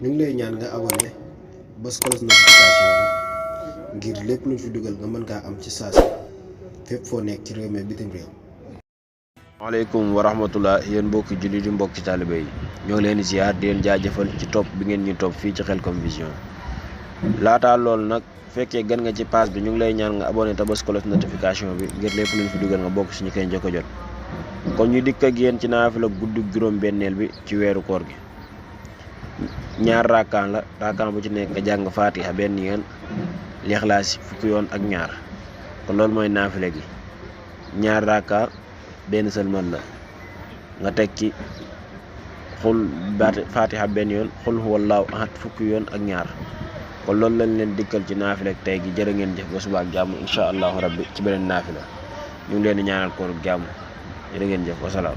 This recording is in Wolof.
ñu ngi lay ñaan nga abonné bës cloche notification bi ngir lépp luñ fi dugal nga mën kaa am ci saa si fépp foo nekk ci réew mi bitim réew. waaleykum wa rahmatullah yéen mbokki jullit yi mbokki taalibe yi ñoo ngi leen di ziar di leen jaajëfal ci topp bi ngeen ñu topp fii ci Khelcom Vision. laataa loolu nag fekkee gan nga ci page bi ñu ngi lay ñaan nga abonné te bës cloche notification bi ngir lépp luñ fi dugal nga bokk si ñu koy njëkk a jot. kon ñu dikk ak yéen ci naafila guddi juróom-benneel bi ci weeru koor gi. ñaar rakkaan la rakkaan bu ci nekk nga jàng Fatiha benn yoon Lixlaas fukki yoon ak ñaar kon loolu mooy naafila gi. ñaar rakka benn sëlmal la nga teg ci Fatiha benn yoon xul huwallaahu ahad fukki yoon ak ñaar kon loolu lañ leen dikkal ci naafila tey gi. jërë ngeen jëf ba suba ak jàmm incha allahu rabbi ci beneen naafila ñu ngi leen di ñaanal koor ak jàmm jërë ngeen jëf wasalaam.